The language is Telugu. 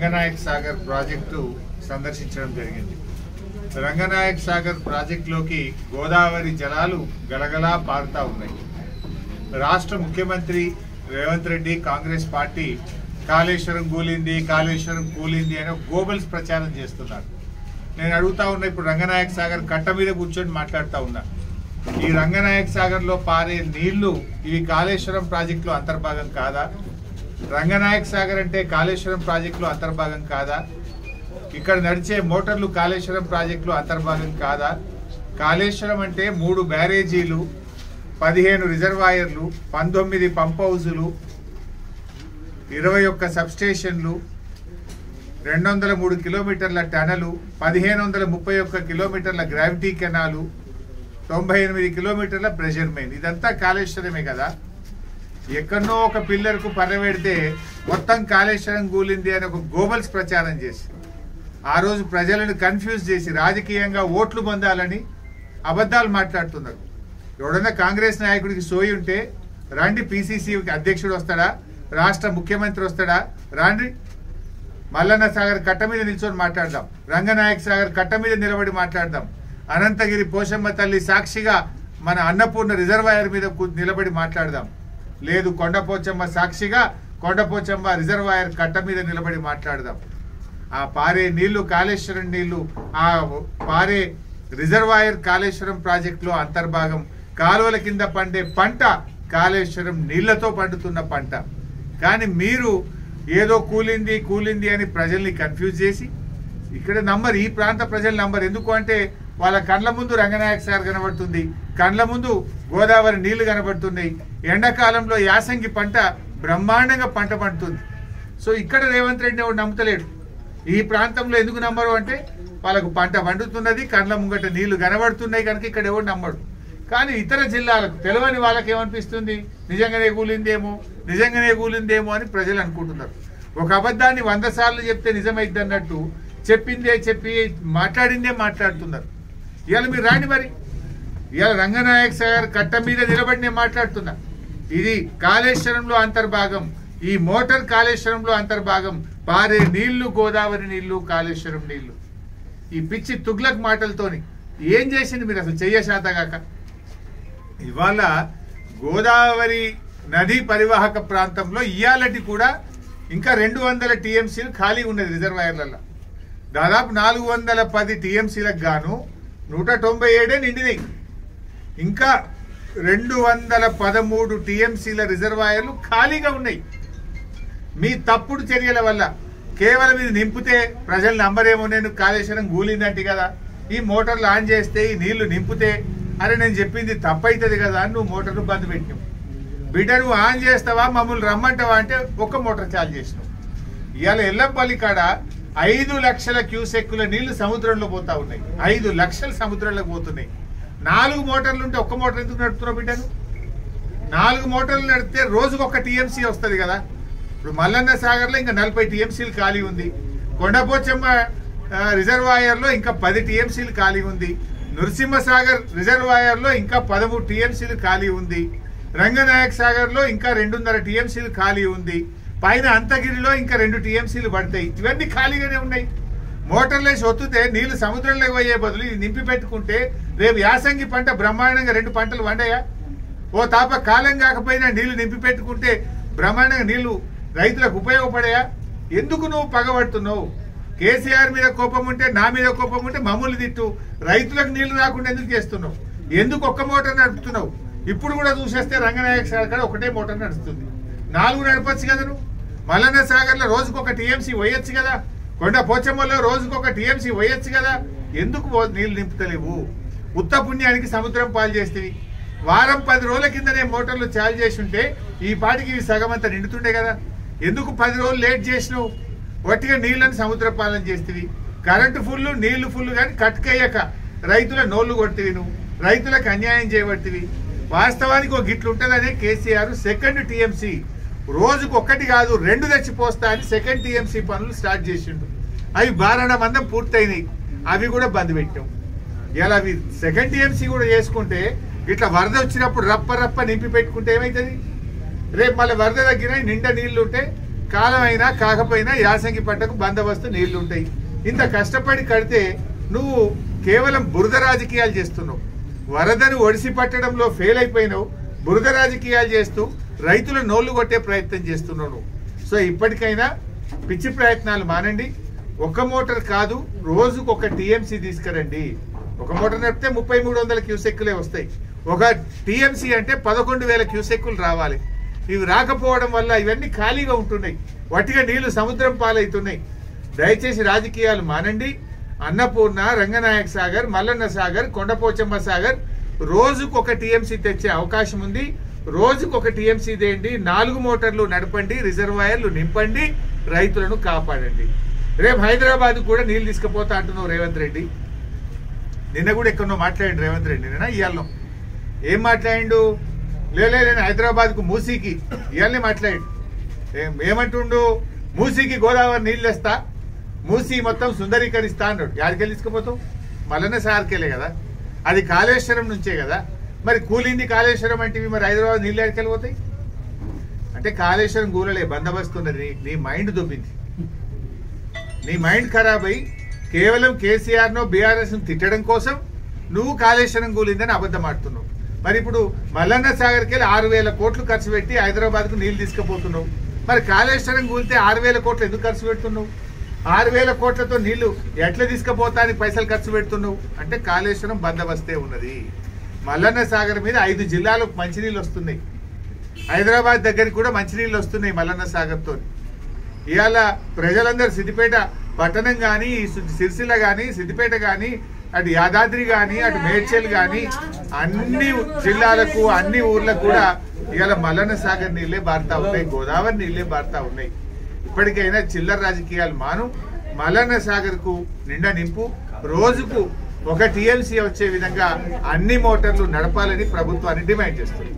రంగనాయక సాగర్ ప్రాజెక్టు సందర్శించడం జరిగింది. రంగనాయక సాగర్ ప్రాజెక్టులోకి గోదావరి జలాలు గలగలా పారుతా ఉన్నాయి. రాష్ట్ర ముఖ్యమంత్రి రేవంత్ రెడ్డి కాంగ్రెస్ పార్టీ కాళేశ్వరం కూలింది అని గోబల్స్ ప్రచారం చేస్తున్నారు. నేను అడుగుతా ఉన్నా, ఇప్పుడు రంగనాయక సాగర్ కట్ట మీద కూర్చొని మాట్లాడుతూ ఉన్నా, ఈ రంగనాయక సాగర్ లో పారే నీళ్లు ఇవి కాళేశ్వరం ప్రాజెక్టులో అంతర్భాగం కాదా? రంగనాయక సాగర్ అంటే కాళేశ్వరం ప్రాజెక్టులో అంతర్భాగం కాదా? ఇక్కడ నడిచే మోటార్లు కాళేశ్వరం ప్రాజెక్టులో అంతర్భాగం కాదా? కాళేశ్వరం అంటే 3 బ్యారేజీలు, 15 రిజర్వాయర్లు, 19 పంప్ హౌజులు, 21 సబ్స్టేషన్లు, 203 కిలోమీటర్ల టనలు, 1531 కిలోమీటర్ల గ్రావిటీ కెనాలు, 98 కిలోమీటర్ల ప్రెషర్ మెయిన్. ఇదంతా కాళేశ్వరమే కదా. ఎక్కడో ఒక పిల్లర్కు పర్రబెడితే మొత్తం కాళేశ్వరం కూలింది అని ఒక గోబల్స్ ప్రచారం చేసి ఆ రోజు ప్రజలను కన్ఫ్యూజ్ చేసి రాజకీయంగా ఓట్లు పొందాలని అబద్ధాలు మాట్లాడుతున్నారు. ఎవడన్నా కాంగ్రెస్ నాయకుడికి సోయి ఉంటే రండి, పిసిసి అధ్యక్షుడు వస్తాడా, రాష్ట్ర ముఖ్యమంత్రి వస్తాడా, రాండి, మల్లన్న సాగర్ కట్ట మీద నిల్చొని మాట్లాడదాం, రంగనాయక సాగర్ కట్ట మీద నిలబడి మాట్లాడదాం, అనంతగిరి పోషమ్మ తల్లి సాక్షిగా మన అన్నపూర్ణ రిజర్వాయర్ మీద నిలబడి మాట్లాడదాం. లేదు, కొండపోచమ్మ సాక్షిగా కొండపోచమ్మ రిజర్వాయర్ కట్ట మీద నిలబడి మాట్లాడదాం. ఆ పారే నీళ్లు కాళేశ్వరం నీళ్లు, ఆ పారే రిజర్వాయర్ కాళేశ్వరం ప్రాజెక్టులో అంతర్భాగం. కాలువల కింద పండే పంట కాళేశ్వరం నీళ్లతో పండుతున్న పంట. కానీ మీరు ఏదో కూలింది అని ప్రజల్ని కన్ఫ్యూజ్ చేసి ఇక్కడ నంబర్, ఈ ప్రాంత ప్రజల నంబర్. ఎందుకు అంటే వాళ్ళ కండ్ల ముందు రంగనాయక సాగర్ కనబడుతుంది, కండ్ల ముందు గోదావరి నీళ్లు కనబడుతున్నాయి. ఎండాకాలంలో యాసంగి పంట బ్రహ్మాండంగా పంట పండుతుంది. సో ఇక్కడ రేవంత్ రెడ్డి ఎవరు నమ్ముతలేడు. ఈ ప్రాంతంలో ఎందుకు నమ్మరు అంటే వాళ్ళకు పంట పండుతున్నది, కండ్ల ముంగట నీళ్లు కనబడుతున్నాయి కనుక ఇక్కడ ఎవరు నమ్మడు. కానీ ఇతర జిల్లాలకు తెలియని వాళ్ళకి ఏమనిపిస్తుంది, నిజంగానే కూలిందేమో అని ప్రజలు అనుకుంటున్నారు. ఒక అబద్ధాన్ని 100 సార్లు చెప్తే నిజమైద్ది అన్నట్టు చెప్పి మాట్లాడిందే మాట్లాడుతున్నారు. ఇవాళ మీరు రాండి, మరి ఇవాళ రంగనాయక సాగర్ కట్ట మీద నిలబడి నేను మాట్లాడుతున్నా. ఇది కాళేశ్వరంలో అంతర్భాగం, ఈ మోటార్ కాళేశ్వరంలో అంతర్భాగం. పారే నీళ్లు గోదావరి నీళ్లు, కాళేశ్వరం నీళ్లు. ఈ పిచ్చి తుగ్లక్ మాటలతోని ఏం చేసింది మీరు అసలు చెయ్యశాతగాక? ఇవాళ గోదావరి నదీ పరివాహక ప్రాంతంలో ఇయాలటి కూడా ఇంకా 200 టీఎంసీలు ఖాళీ ఉన్నది రిజర్వాయర్లలో. దాదాపు 410 టీఎంసీలకు గాను 197 నిండినాయి. ఇంకా 213 టీఎంసీల రిజర్వాయర్లు ఖాళీగా ఉన్నాయి. మీ తప్పుడు చర్యల వల్ల కేవలం ఇది నింపితే ప్రజలు నమ్మరేమో, నేను కాళేశ్వరం కూలిందంటే కదా, ఈ మోటార్లు ఆన్ చేస్తే ఈ నీళ్లు నింపితే అరే నేను చెప్పింది తప్పైతుంది కదా అని నువ్వు మోటార్లు బంద్ పెట్టినావు. బిడ్డ నువ్వు ఆన్ చేస్తావా, మమ్మల్ని రమ్మంటావా అంటే ఒక్క మోటార్ చాలు చేసినావు. ఇవాళ ఎల్లంపల్లి కాడ 5 లక్షల క్యూసెక్కుల నీళ్లు సముద్రంలో పోతా ఉన్నాయి. 5 లక్షలు సముద్రంలోకి పోతున్నాయి. 4 మోటార్లు ఉంటే ఒక్క మోటార్ ఎందుకు నడుపుతున్నావు బిడ్డను? 4 మోటార్లు నడిపితే రోజుకు 1 టీఎంసీ వస్తుంది కదా. ఇప్పుడు మల్లన్న సాగర్లో ఇంకా 40 టీఎంసీలు ఖాళీ ఉంది. కొండపోచమ్మ రిజర్వాయర్లో ఇంకా 10 టీఎంసీలు ఖాళీ ఉంది. నృసింహసాగర్ రిజర్వాయర్లో ఇంకా 13 టీఎంసీలు ఖాళీ ఉంది. రంగనాయక సాగర్లో ఇంకా 2.5 టీఎంసీలు ఖాళీ ఉంది. పైన అంతగిరిలో ఇంకా 2 టీఎంసీలు పడతాయి. ఇవన్నీ ఖాళీగానే ఉన్నాయి. మోటార్లేసి ఒత్తుతే నీళ్లు సముద్రంలోకి పోయే బదులు ఇది నింపి పెట్టుకుంటే రేపు యాసంగి పంట బ్రహ్మాండంగా 2 పంటలు వండాయా? ఓ తాప కాలం కాకపోయినా నీళ్లు నింపి పెట్టుకుంటే బ్రహ్మాండంగా నీళ్లు రైతులకు ఉపయోగపడాయా? ఎందుకు నువ్వు పగబడుతున్నావు? కేసీఆర్ మీద కోపం ఉంటే, నా మీద కోపం ఉంటే మమ్మల్ని తిట్టు. రైతులకు నీళ్లు రాకుండా ఎందుకు చేస్తున్నావు? ఎందుకు ఒక్క మోటార్ నడుపుతున్నావు? ఇప్పుడు కూడా చూసేస్తే రంగనాయక సాగర్ ఒకటే మోటార్ నడుస్తుంది. 4 నడపచ్చు కదా నువ్వు. మల్లన్న సాగర్ లో రోజుకు 1 టీఎంసీ పోయొచ్చు కదా. కొండ పోచమ్మలో రోజుకు 1 టీఎంసీ పోయొచ్చు కదా. ఎందుకు నీళ్లు నింపుతలేవు? ఉత్త పుణ్యానికి సముద్రం పాలు చేస్తేవి. వారం 10 రోజుల కిందనే మోటార్లు చాలు చేసి ఉంటే ఈ పాటికి ఇవి సగం అంతా నిండుతుండే కదా. ఎందుకు 10 రోజులు లేట్ చేసినావు? ఒట్టిగా నీళ్లను సముద్ర పాలన చేస్తేవి. కరెంటు ఫుల్, నీళ్లు ఫుల్ కానీ కట్టుకయ్యాక రైతుల నోళ్లు కొట్టివి. నువ్వు రైతులకు అన్యాయం చేయబట్టివి. వాస్తవానికి ఒక గిట్లు ఉంటుందనే కేసీఆర్ 2nd టీఎంసీ రోజుకు 1 కాదు 2 తెచ్చిపోస్తా అని 2nd టీఎంసీ పనులు స్టార్ట్ చేసిండు. అవి 12 మందం పూర్తయినాయి. అవి కూడా బంద్ పెట్టాం. ఇలా అవి 2nd టీఎంసీ కూడా చేసుకుంటే ఇట్లా వరద వచ్చినప్పుడు రప్ప నింపి పెట్టుకుంటే ఏమవుతుంది? రేపు మళ్ళీ వరద దగ్గర నిండా నీళ్లు ఉంటే కాలం అయినా కాకపోయినా యాసంగి పంటకు బందోబస్తు నీళ్లు ఉంటాయి. ఇంత కష్టపడి కడితే నువ్వు కేవలం బురద రాజకీయాలు చేస్తున్నావు. వరదను ఒడిసి పట్టడంలో ఫెయిల్ అయిపోయినావు. బురద రాజకీయాలు చేస్తూ రైతుల నోళ్లు కొట్టే ప్రయత్నం చేస్తున్నావు నువ్వు. సో ఇప్పటికైనా పిచ్చి ప్రయత్నాలు మానండి. ఒక మోటార్ కాదు, రోజుకు ఒక టీఎంసీ తీసుకురండి. ఒక మోటార్ నడిపితే 3300 క్యూసెక్కులే వస్తాయి. ఒక టీఎంసీ అంటే 11,000 క్యూసెక్కులు రావాలి. ఇవి రాకపోవడం వల్ల ఇవన్నీ ఖాళీగా ఉంటున్నాయి. వట్టిగా నీళ్లు సముద్రం పాలవుతున్నాయి. దయచేసి రాజకీయాలు మానండి. అన్నపూర్ణ, రంగనాయక సాగర్, మల్లన్న సాగర్, కొండపోచమ్మ సాగర్ రోజుకు ఒక టీఎంసీ తెచ్చే అవకాశం ఉంది. రోజుకు ఒక టీఎంసీ తేయండి. 4 మోటార్లు నడపండి, రిజర్వాయర్లు నింపండి, రైతులను కాపాడండి. రేపు హైదరాబాద్ కూడా నీళ్లు తీసుకుపోతా అంటున్నావు రేవంత్ రెడ్డి. నిన్న కూడా ఎక్కడో మాట్లాడండి రేవంత్ రెడ్డి. నిన్న ఇవాళ ఏం మాట్లాడిండు? నేను హైదరాబాద్ కు మూసీకి ఇవాళనే మాట్లాడు. ఏమంటుండు? మూసీకి గోదావరి నీళ్ళు వేస్తా, మూసీ మొత్తం సుందరీకరిస్తా అన్నాడు. యాడికెళ్ళి తీసుకుపోతావు? మల్లన్న సార్కెళ్ళే కదా, అది కాళేశ్వరం నుంచే కదా. మరి కూలింది కాళేశ్వరం అంటే మరి హైదరాబాద్ నీళ్ళు ఎక్కడికెళ్ళిపోతాయి? అంటే కాళేశ్వరం కూలలే, బందోబస్తున్నది. నీ మైండ్ దొబ్బింది. నీ మైండ్ ఖరాబ్ అయ్యి కేవలం కేసీఆర్ నో బీఆర్ఎస్ తిట్టడం కోసం నువ్వు కాళేశ్వరం కూలిందని అబద్ధం ఆడుతున్నావు. మరి ఇప్పుడు మల్లన్న సాగర్కి వెళ్ళి 6,000 కోట్లు ఖర్చు పెట్టి హైదరాబాద్ కు నీళ్లు తీసుకుపోతున్నావు. మరి కాళేశ్వరం కూలితే 6,000 కోట్లు ఎందుకు ఖర్చు పెడుతున్నావు? 6,000 కోట్లతో నీళ్లు ఎట్లా తీసుకుపోతానికి పైసలు ఖర్చు పెడుతున్నావు? అంటే కాళేశ్వరం బందోబస్తే ఉన్నది. మల్లన్న సాగర్ మీద 5 జిల్లాలకు మంచినీళ్ళు వస్తున్నాయి. హైదరాబాద్ దగ్గరికి కూడా మంచినీళ్ళు వస్తున్నాయి మల్లన్న సాగర్ తో. ఇవాళ ప్రజలందరూ సిద్దిపేట పట్టణం కానీ, సిరిసిల్ల కానీ, సిద్దిపేట కానీ, అటు యాదాద్రి కానీ, అటు మేడ్చల్ కానీ అన్ని జిల్లాలకు, అన్ని ఊర్లకు కూడా ఇవాళ మల్లన్న సాగర్ నీళ్లే బారుతా ఉన్నాయి, గోదావరి నీళ్లే బారుతా ఉన్నాయి. ఇప్పటికైనా చిల్లర రాజకీయాలు మాను. మల్లన్న సాగర్ కు నిండా నింపు. రోజుకు ఒక టీఎంసీ వచ్చే విధంగా అన్ని మోటార్లు నడపాలని ప్రభుత్వాన్ని డిమాండ్ చేస్తుంది.